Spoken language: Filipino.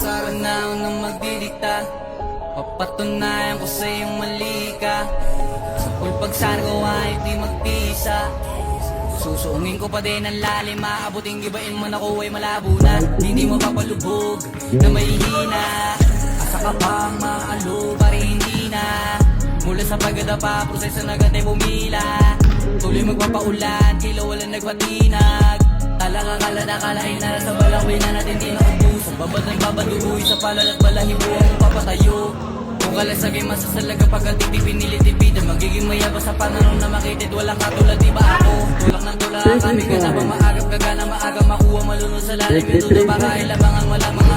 Sara na ako nang magdidikta, papatunayan ko sa iyong mali ka. Sa pulpagsan ko ay di magpisa, susungin ko pa din ang lalim. Maabuting gibain man ako ay malabo na, hindi mo papalubog na mahihina. Asa ka bang maalo pa rin hindi na, mula sa pagdadapa, proseso na ganda bumila. Tuloy magpapaulan, kilo walang nagpatinag. Talagang kalain na sa balawin na natin di naubos. Ang babad ng babalugoy sa palad at balahibo ang papatayo. Kung kalasagay masasalaga pagkat hindi pinilitipidan, magiging mayabas sa panahon na makitid. Walang katulad, di ba ako? Tulak ng tulak kami ka na ba maagap, kagana maaga makuha malunod sa lalim. Yung tulo baka ilabangang wala mga